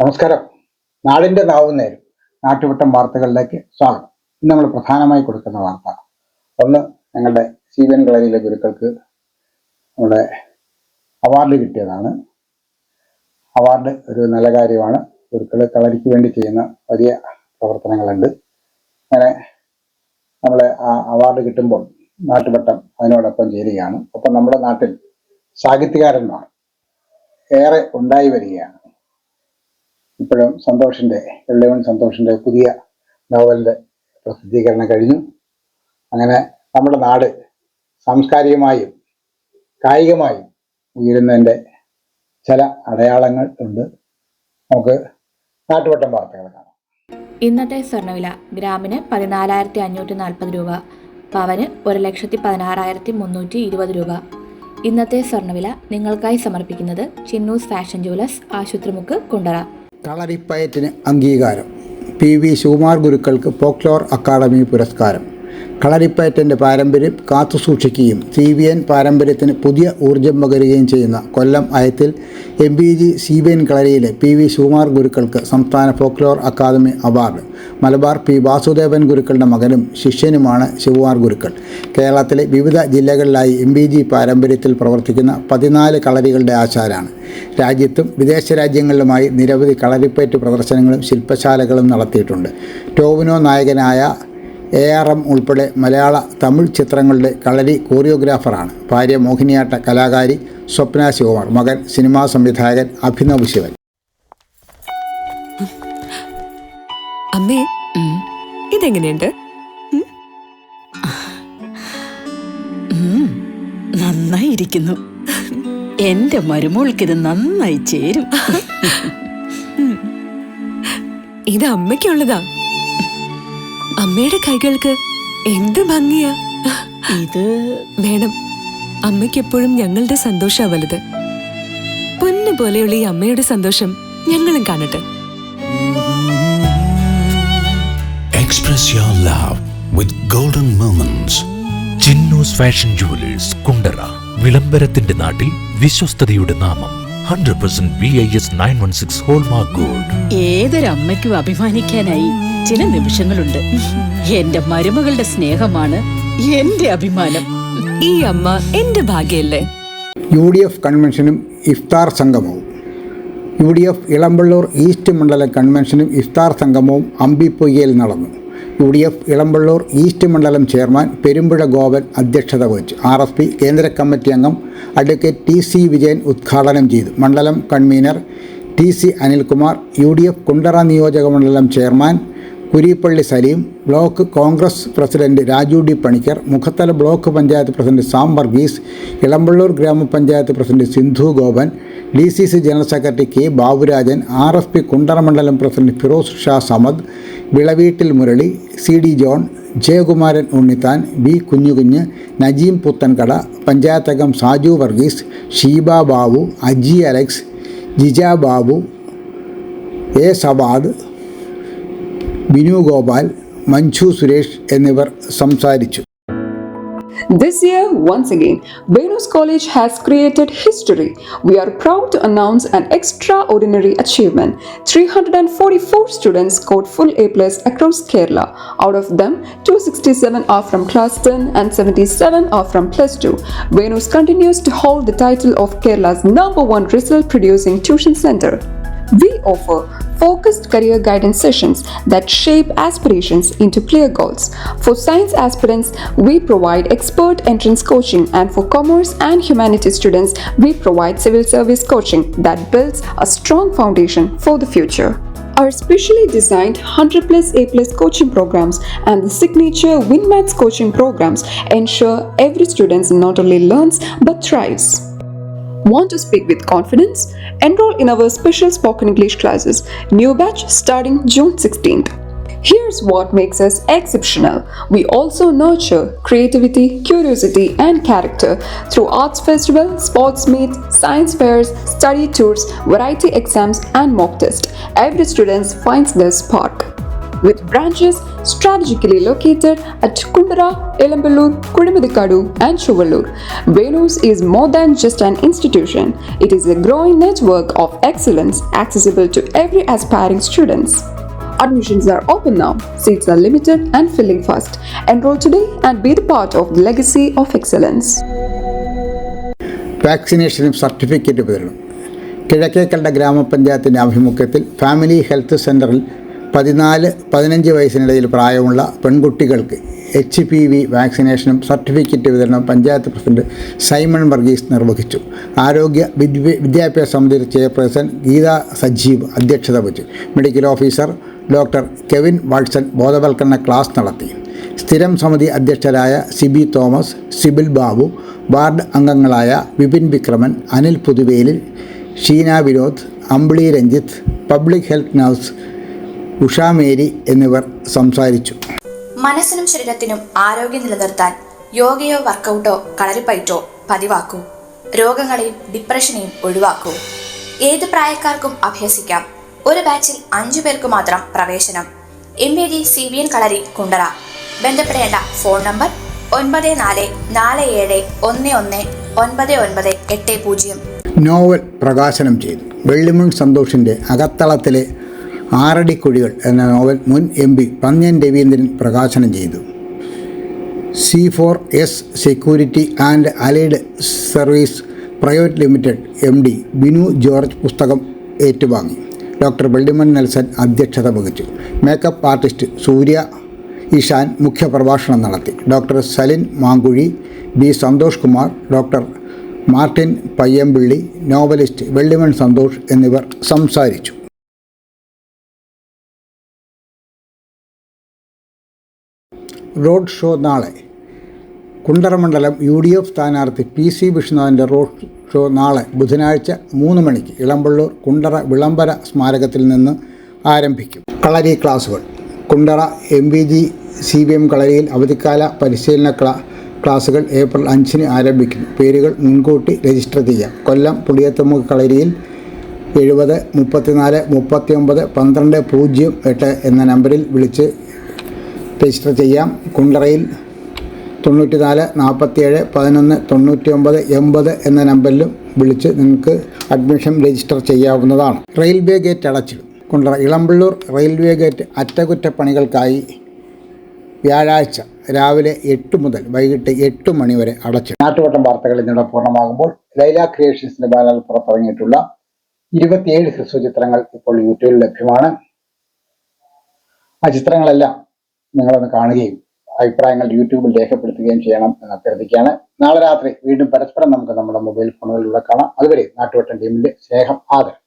നമസ്കാരം. നാടിൻ്റെ നാവുന്നേരം നാട്ടുവട്ടം വാർത്തകളിലേക്ക് സ്വാഗതം. ഇന്ന് നമ്മൾ പ്രധാനമായി കൊടുക്കുന്ന വാർത്ത ഒന്ന്, ഞങ്ങളുടെ CBN കളരിയിലെ ഗുരുക്കൾക്ക് നമ്മുടെ അവാർഡ് കിട്ടിയതാണ്. അവാർഡ് ഒരു നല്ല കാര്യമാണ്. ഗുരുക്കൾ കളരിക്ക് വേണ്ടി ചെയ്യുന്ന വലിയ പ്രവർത്തനങ്ങളുണ്ട്. അങ്ങനെ നമ്മളെ ആ അവാർഡ് കിട്ടുമ്പോൾ നാട്ടുവട്ടം അതിനോടൊപ്പം ചേരുകയാണ്. ഒപ്പം നമ്മുടെ നാട്ടിൽ സാഹിത്യകാരന്മാർ ഏറെ ഉണ്ടായി വരികയാണ്. ഇപ്പോഴും സന്തോഷിൻ്റെ പുതിയ നോവലിൻ്റെ പ്രസിദ്ധീകരണം കഴിഞ്ഞു. അങ്ങനെ നമ്മുടെ നാട് സാംസ്കാരികമായും കായികമായും ഉയരുന്നതിൻ്റെ ചില അടയാളങ്ങൾ ഉണ്ട്. നമുക്ക് നാട്ടുവട്ടം വാർത്തകൾ കാണാം. ഇന്നത്തെ സ്വർണ്ണവില ഗ്രാമിന് 14,540 രൂപ, പവന് 1,16,320 രൂപ. ഇന്നത്തെ സ്വർണ്ണവില നിങ്ങൾക്കായി സമർപ്പിക്കുന്നത് ചിന്നൂസ് ഫാഷൻ ജുവലേഴ്സ്, ആശുപത്രിമുക്ക്, കുണ്ടറ. കളരിപ്പയറ്റിന് അംഗീകാരം. PV ശിവകുമാർ ഗുരുക്കൾക്ക് ഫോക്ലോർ അക്കാദമി പുരസ്കാരം. കളരിപ്പയറ്റിൻ്റെ പാരമ്പര്യം കാത്തുസൂക്ഷിക്കുകയും CBN പാരമ്പര്യത്തിന് പുതിയ ഊർജം പകരുകയും ചെയ്യുന്ന കൊല്ലം അയത്തിൽ MBG CBN കളരിയിലെ PV ശിവകുമാർ ഗുരുക്കൾക്ക് സംസ്ഥാന folklore academy award. Malabar P Vasudevan ഗുരുക്കളുടെ മകനും ശിഷ്യനുമാണ് ശിവകുമാർ ഗുരുക്കൾ. കേരളത്തിലെ വിവിധ ജില്ലകളിലായി MBG പാരമ്പര്യത്തിൽ പ്രവർത്തിക്കുന്ന 14 കളരികളുടെ ആശാനാണ്. രാജ്യത്തും വിദേശ രാജ്യങ്ങളിലുമായി നിരവധി കളരിപ്പയറ്റ് പ്രദർശനങ്ങളും ശില്പശാലകളും നടത്തിയിട്ടുണ്ട്. ടോവിനോ നായകനായ ARM ഉൾപ്പെടെ മലയാള തമിഴ് ചിത്രങ്ങളുടെ കളരി കോറിയോഗ്രാഫറാണ്. ഭാര്യ മോഹിനിയാട്ട കലാകാരി സ്വപ്ന ശിവകുമാർ, മകൻ സിനിമാ സംവിധായകൻ അഭിനവ് ശിവൻ. അമ്മേ, ഇതെങ്ങനെയുണ്ട്? നന്നായിരിക്കുന്നു. എന്റെ മരുമോൾക്കിത് നന്നായി ചേരും. ഇത് അമ്മയ്ക്കുള്ളതാ. അമ്മയുടെ കൈകൾക്ക് എന്ത് ഭംഗിയാ. ഇത് വേണം. അമ്മയ്ക്കെപ്പോഴും ഞങ്ങളുടെ സന്തോഷാ വലുത്. പൊന്നു പോലെയുള്ള ഈ അമ്മയുടെ സന്തോഷം ഞങ്ങളും കാണട്ടെ. Express your love with golden moments. Chinnus fashion jewellers, Kundara. വിളംബരത്തിന്റെ നാട്ടിൽ വിശ്വസ്തയുടെ നാമം. 100% BIS 916 ഹോൾമാർക്ക് ഗോൾഡ്. ഏതൊരമ്മയ്ക്കും അഭിമാനിക്കാനായി ചില നിമിഷങ്ങളുണ്ട്. എന്റെ മരുമകളുടെ സ്നേഹമാണ് എന്റെ അഭിമാനം. ഈ അമ്മ എന്റെ ഭാഗ്യല്ലേ. UDF കൺവെൻഷനും ഇഫ്താർ സംഗമവും. UDF ഇളമ്പള്ളൂർ ഈസ്റ്റ് മണ്ഡലം കൺവെൻഷനും ഇഫ്താർ സംഗമവും അമ്പിപ്പൊയ്യയിൽ നടന്നു. UDF ഇളമ്പള്ളൂർ ഈസ്റ്റ് മണ്ഡലം ചെയർമാൻ പെരുമ്പുഴ ഗോപൻ അധ്യക്ഷത വഹിച്ചു. RSP കേന്ദ്ര കമ്മിറ്റി അംഗം അഡ്വക്കേറ്റ് TC വിജയൻ ഉദ്ഘാടനം ചെയ്തു. മണ്ഡലം convener TC Anilkumar, UDF Kundara നിയോജക മണ്ഡലം chairman Kurippally Saleem, block Congress president Raju D Panicker, Mukhathala block panchayat president Sam Varghese, Elampalloor ഗ്രാമപഞ്ചായത്ത് president Sindhu Gopan, DCC general secretary K Baburajan, RSP Kundara മണ്ഡലം president Firoz Shah Samad, Vilaveettil Murali, CD John, Jayakumaran Unnithan, B Kunjukunju, Najeem Puthenkada, പഞ്ചായത്തംഗം സാജു വർഗീസ്, ഷീബ ബാബു, അജി അലക്സ്, ജിജ ബാബു, A സവാദ്, ബിനു ഗോപാൽ, മഞ്ജു സുരേഷ് എന്നിവർ സംസാരിച്ചു. This year, once again, Venus College has created history. We are proud to announce an extraordinary achievement. 344 students scored full A+ across Kerala. Out of them, 267 are from Class 10 and 77 are from Plus 2. Venus continues to hold the title of Kerala's #1 result-producing tuition center. We offer focused career guidance sessions that shape aspirations into clear goals. For science aspirants, we provide expert entrance coaching, and for commerce and humanities students, we provide civil service coaching that builds a strong foundation for the future. Our specially designed 100+ A+ coaching programs and the signature WinMaths coaching programs ensure every student not only learns but thrives. Want to speak with confidence? Enroll in our special spoken English classes. New batch starting June 16th. Here's what makes us exceptional. We also nurture creativity, curiosity, and character through arts festival, sports meets, science fairs, study tours, variety exams, and mock tests. Every student finds their spark. with branches strategically located at Kundara, Elamballur, Kudimudikadu, and Chuvallur. Venus is more than just an institution. It is a growing network of excellence accessible to every aspiring students. Admissions are open now. Seats are limited and filling fast. Enroll today and be the part of the legacy of excellence. വാക്സിനേഷനും certificate വിതരണം. കിഴക്കേക്കണ്ട ഗ്രാമപഞ്ചായത്തിൻ്റെ ആഭിമുഖ്യത്തിൽ family health സെൻ്ററിൽ 14-15 വയസ്സിനിടയിൽ പ്രായമുള്ള പെൺകുട്ടികൾക്ക് HPV വാക്സിനേഷനും certificate വിതരണം panchayat president Simon Varghese നിർവഹിച്ചു. ആരോഗ്യ വിദ്യാഭ്യാസ സമിതി ചെയർപേഴ്സൺ ഗീത സജീവ് അധ്യക്ഷത വഹിച്ചു. Medical officer doctor Kevin Watson ബോധവൽക്കരണ ക്ലാസ് നടത്തി. സ്ഥിരം സമിതി അധ്യക്ഷരായ സിബി തോമസ്, സിബിൽ ബാബു, വാർഡ് അംഗങ്ങളായ Vipin Vikraman, Anil Puthuvelil, Sheena Vinod, Ambili Ranjith, public health nurse Usha Mary എന്നിവർ സംസാരിച്ചു. മനസ്സിനും ശരീരത്തിനും ആരോഗ്യം നിലനിർത്താൻ യോഗയോ വർക്കൗട്ടോ കളരിപ്പയറ്റോ പതിവാക്കൂ. രോഗങ്ങളെയും ഡിപ്രഷനെയും ഒഴിവാക്കൂ. ഏത് പ്രായക്കാർക്കും അഭ്യസിക്കാം. ഒരു ബാച്ചിൽ 5 പേർക്ക് മാത്രം പ്രവേശനം. MAD CBN കളരി കുണ്ടറ. ബന്ധപ്പെടേണ്ട ഫോൺ നമ്പർ 9447119980. നോവൽ പ്രകാശനം ചെയ്തു. വെള്ളിമൺ സന്തോഷിൻ്റെ അകത്തളത്തിലെ 6 അടിക്കുഴികൾ എന്ന നോവൽ മുൻ MP പന്ന്യൻ രവീന്ദ്രൻ പ്രകാശനം ചെയ്തു. C4S security and allied service private limited MD Binu George പുസ്തകം ഏറ്റുവാങ്ങി. ഡോക്ടർ വെള്ളിമൺ നെൽസൺ അധ്യക്ഷത വഹിച്ചു. മേക്കപ്പ് ആർട്ടിസ്റ്റ് സൂര്യ ഇഷാൻ മുഖ്യപ്രഭാഷണം നടത്തി. Doctor Salin Mankuzhi, B Santhosh Kumar, doctor Martin Payyampilly, novelist Vellimon Santhosh എന്നിവർ സംസാരിച്ചു. റോഡ് ഷോ നാളെ. കുണ്ടറ മണ്ഡലം UDF സ്ഥാനാർത്ഥി PC വിഷ്ണുനാഥിൻ്റെ റോഡ് ഷോ നാളെ ബുധനാഴ്ച 3 മണിക്ക് ഇളമ്പള്ളൂർ കുണ്ടറ വിളംബര സ്മാരകത്തിൽ നിന്ന് ആരംഭിക്കും. കളരി ക്ലാസുകൾ. കുണ്ടറ MVG CBM കളരിയിൽ അവധിക്കാല പരിശീലന ക്ലാസുകൾ ഏപ്രിൽ 5-ന് ആരംഭിക്കുന്നു. പേരുകൾ മുൻകൂട്ടി രജിസ്റ്റർ ചെയ്യാം. കൊല്ലം പുളിയത്തുമുഖ് കളരിയിൽ 70 34 39 12 08 എന്ന നമ്പറിൽ വിളിച്ച് രജിസ്റ്റർ ചെയ്യാം. കുണ്ടറയിൽ 94 47 11 99 80 എന്ന നമ്പറിലും വിളിച്ച് നിങ്ങൾക്ക് അഡ്മിഷൻ രജിസ്റ്റർ ചെയ്യാവുന്നതാണ്. റെയിൽവേ ഗേറ്റ് അടച്ചിടും. കുണ്ടറ ഇളമ്പള്ളൂർ റെയിൽവേ ഗേറ്റ് അറ്റകുറ്റപ്പണികൾക്കായി വ്യാഴാഴ്ച രാവിലെ 8 മുതൽ വൈകിട്ട് 8 മണി വരെ അടച്ചിടും. നാട്ടുവട്ടം വാർത്തകൾ ഇന്നിവിടെ പൂർണ്ണമാകുമ്പോൾ ലൈല ക്രിയേഷൻസിൻ്റെ ബാനറിൽ പുറത്തിറങ്ങിയിട്ടുള്ള 27 ഹ്രസ്വ ചിത്രങ്ങൾ ഇപ്പോൾ യൂട്യൂബിൽ ലഭ്യമാണ്. ആ ചിത്രങ്ങളെല്ലാം നിങ്ങളൊന്ന് കാണുകയും അഭിപ്രായങ്ങൾ യൂട്യൂബിൽ രേഖപ്പെടുത്തുകയും ചെയ്യണം എന്ന് അഭ്യർത്ഥിക്കുകയാണ്. നാളെ രാത്രി വീണ്ടും പരസ്പരം നമുക്ക് നമ്മുടെ മൊബൈൽ ഫോണുകളിലൂടെ കാണാം. അതുവരെ നാട്ടുവട്ടം ടീമിൻ്റെ സ്നേഹം, ആദരം.